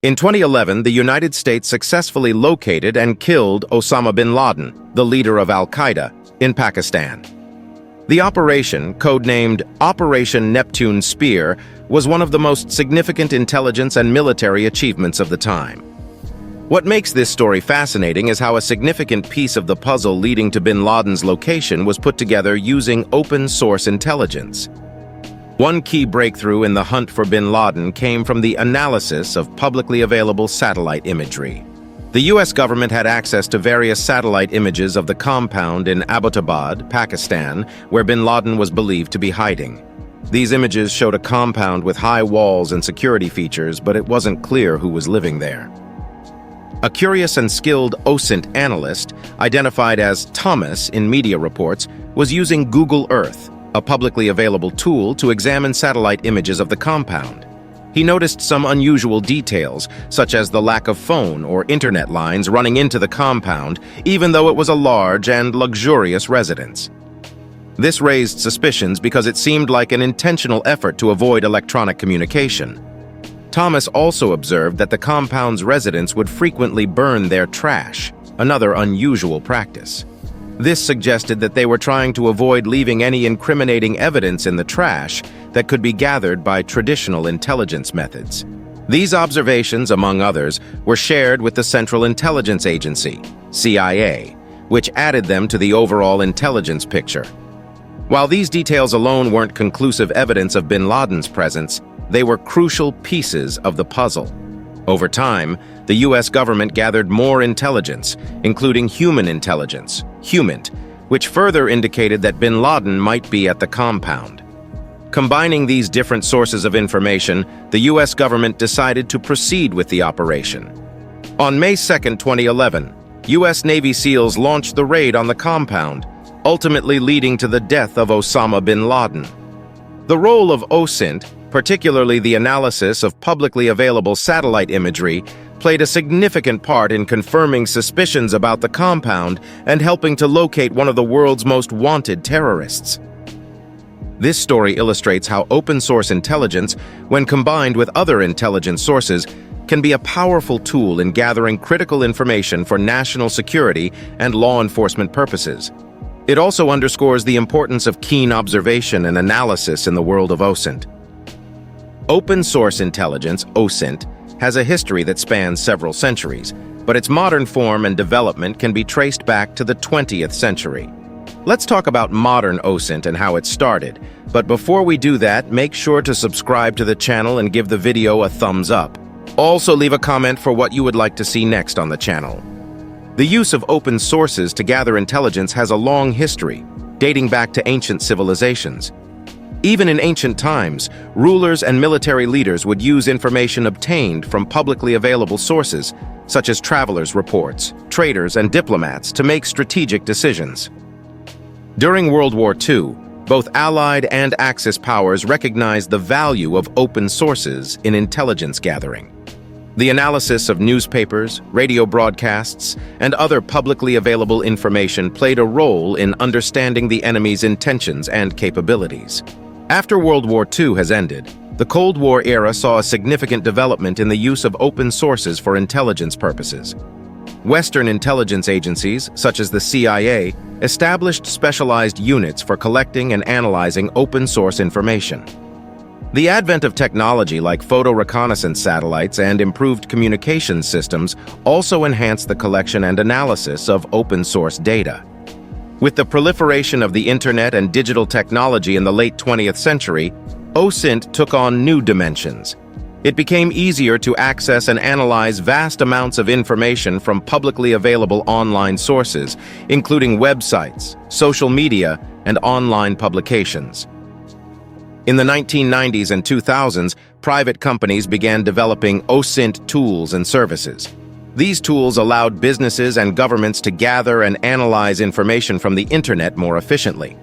In 2011, the United States successfully located and killed Osama bin Laden, the leader of al-Qaeda, in Pakistan. The operation, codenamed Operation Neptune Spear, was one of the most significant intelligence and military achievements of the time. What makes this story fascinating is how a significant piece of the puzzle leading to bin Laden's location was put together using open-source intelligence. One key breakthrough in the hunt for bin Laden came from the analysis of publicly available satellite imagery. The U.S. government had access to various satellite images of the compound in Abbottabad, Pakistan, where bin Laden was believed to be hiding. These images showed a compound with high walls and security features, but it wasn't clear who was living there. A curious and skilled OSIN analyst, identified as Thomas in media reports, was using Google Earth, a publicly available tool to examine satellite images of the compound. He noticed some unusual details, such as the lack of phone or internet lines running into the compound, even though it was a large and luxurious residence. This raised suspicions because it seemed like an intentional effort to avoid electronic communication. Thomas also observed that the compound's residents would frequently burn their trash, another unusual practice. This suggested that they were trying to avoid leaving any incriminating evidence in the trash that could be gathered by traditional intelligence methods. These observations, among others, were shared with the Central Intelligence Agency, CIA, which added them to the overall intelligence picture. While these details alone weren't conclusive evidence of bin Laden's presence, they were crucial pieces of the puzzle. Over time, the U.S. government gathered more intelligence, including human intelligence, HUMINT, which further indicated that bin Laden might be at the compound. Combining these different sources of information, the U.S. government decided to proceed with the operation. On May 2, 2011, U.S. Navy SEALs launched the raid on the compound, ultimately leading to the death of Osama bin Laden. The role of OSINT, particularly the analysis of publicly available satellite imagery, played a significant part in confirming suspicions about the compound and helping to locate one of the world's most wanted terrorists. This story illustrates how open-source intelligence, when combined with other intelligence sources, can be a powerful tool in gathering critical information for national security and law enforcement purposes. It also underscores the importance of keen observation and analysis in the world of OSINT. Open-source intelligence, OSINT, has a history that spans several centuries, but its modern form and development can be traced back to the 20th century. Let's talk about modern OSINT and how it started, but before we do that, make sure to subscribe to the channel and give the video a thumbs up. Also leave a comment for what you would like to see next on the channel. The use of open sources to gather intelligence has a long history, dating back to ancient civilizations. Even in ancient times, rulers and military leaders would use information obtained from publicly available sources, such as travelers' reports, traders, and diplomats, to make strategic decisions. During World War II, both Allied and Axis powers recognized the value of open sources in intelligence gathering. The analysis of newspapers, radio broadcasts, and other publicly available information played a role in understanding the enemy's intentions and capabilities. After World War II has ended, the Cold War era saw a significant development in the use of open sources for intelligence purposes. Western intelligence agencies, such as the CIA, established specialized units for collecting and analyzing open-source information. The advent of technology like photo reconnaissance satellites and improved communications systems also enhanced the collection and analysis of open-source data. With the proliferation of the internet and digital technology in the late 20th century, OSINT took on new dimensions. It became easier to access and analyze vast amounts of information from publicly available online sources, including websites, social media, and online publications. In the 1990s and 2000s, private companies began developing OSINT tools and services. These tools allowed businesses and governments to gather and analyze information from the internet more efficiently.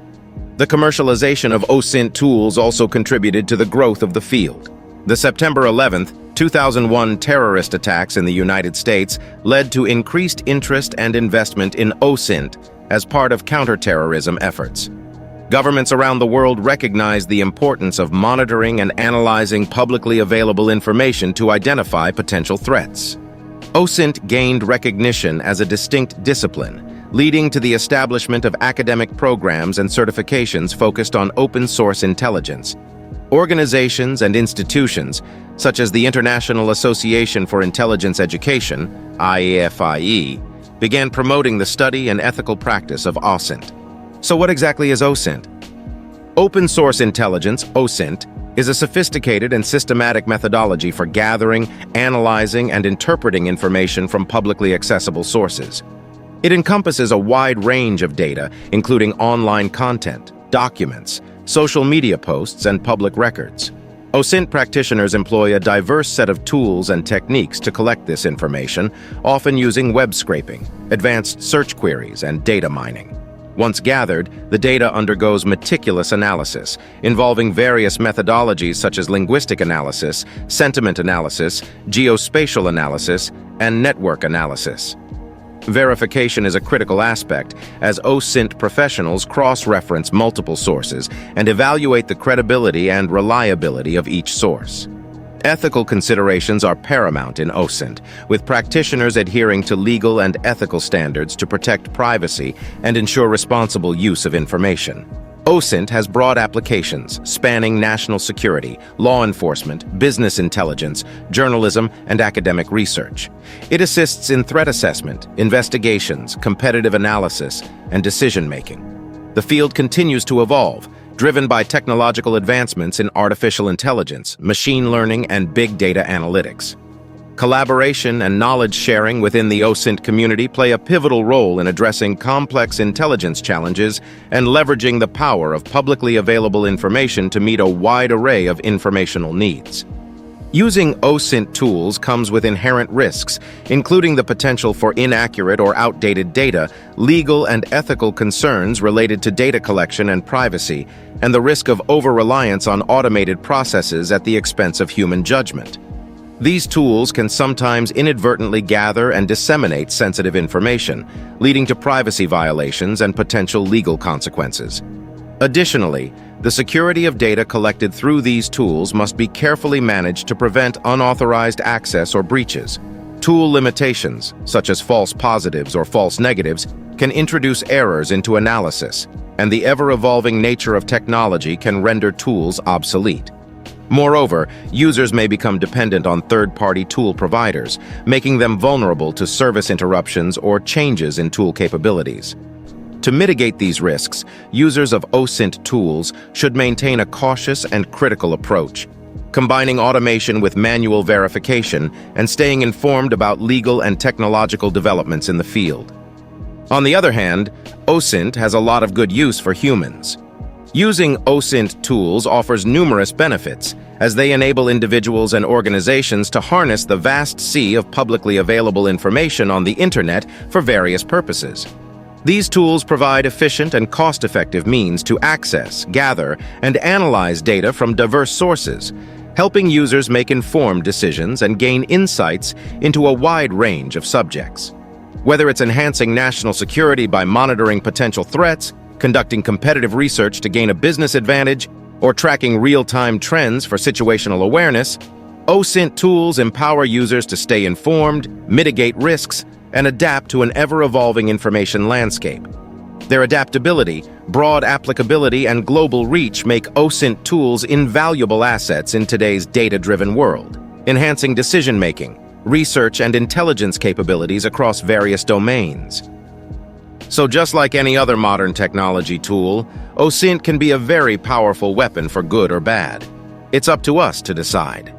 The commercialization of OSINT tools also contributed to the growth of the field. The September 11, 2001 terrorist attacks in the United States led to increased interest and investment in OSINT as part of counterterrorism efforts. Governments around the world recognize the importance of monitoring and analyzing publicly available information to identify potential threats. OSINT gained recognition as a distinct discipline, leading to the establishment of academic programs and certifications focused on open-source intelligence. Organizations and institutions, such as the International Association for Intelligence Education, IAFIE, began promoting the study and ethical practice of OSINT. So what exactly is OSINT? Open source intelligence, OSINT, is a sophisticated and systematic methodology for gathering, analyzing, and interpreting information from publicly accessible sources. It encompasses a wide range of data, including online content, documents, social media posts, and public records. OSINT practitioners employ a diverse set of tools and techniques to collect this information, often using web scraping, advanced search queries, and data mining. Once gathered, the data undergoes meticulous analysis, involving various methodologies such as linguistic analysis, sentiment analysis, geospatial analysis, and network analysis. Verification is a critical aspect, as OSINT professionals cross-reference multiple sources and evaluate the credibility and reliability of each source. Ethical considerations are paramount in OSINT, with practitioners adhering to legal and ethical standards to protect privacy and ensure responsible use of information. OSINT has broad applications spanning national security, law enforcement, business intelligence, journalism, and academic research. It assists in threat assessment, investigations, competitive analysis, and decision-making. The field continues to evolve, driven by technological advancements in artificial intelligence, machine learning, and big data analytics. Collaboration and knowledge sharing within the OSINT community play a pivotal role in addressing complex intelligence challenges and leveraging the power of publicly available information to meet a wide array of informational needs. Using OSINT tools comes with inherent risks, including the potential for inaccurate or outdated data, legal and ethical concerns related to data collection and privacy, and the risk of over-reliance on automated processes at the expense of human judgment. These tools can sometimes inadvertently gather and disseminate sensitive information, leading to privacy violations and potential legal consequences. Additionally, the security of data collected through these tools must be carefully managed to prevent unauthorized access or breaches. Tool limitations, such as false positives or false negatives, can introduce errors into analysis, and the ever-evolving nature of technology can render tools obsolete. Moreover, users may become dependent on third-party tool providers, making them vulnerable to service interruptions or changes in tool capabilities. To mitigate these risks, users of OSINT tools should maintain a cautious and critical approach, combining automation with manual verification and staying informed about legal and technological developments in the field. On the other hand, OSINT has a lot of good use for humans. Using OSINT tools offers numerous benefits, as they enable individuals and organizations to harness the vast sea of publicly available information on the internet for various purposes. These tools provide efficient and cost-effective means to access, gather, and analyze data from diverse sources, helping users make informed decisions and gain insights into a wide range of subjects. Whether it's enhancing national security by monitoring potential threats, conducting competitive research to gain a business advantage, or tracking real-time trends for situational awareness, OSINT tools empower users to stay informed, mitigate risks, and adapt to an ever-evolving information landscape. Their adaptability, broad applicability, and global reach make OSINT tools invaluable assets in today's data-driven world, enhancing decision-making, research, and intelligence capabilities across various domains. So just like any other modern technology tool, OSINT can be a very powerful weapon for good or bad. It's up to us to decide.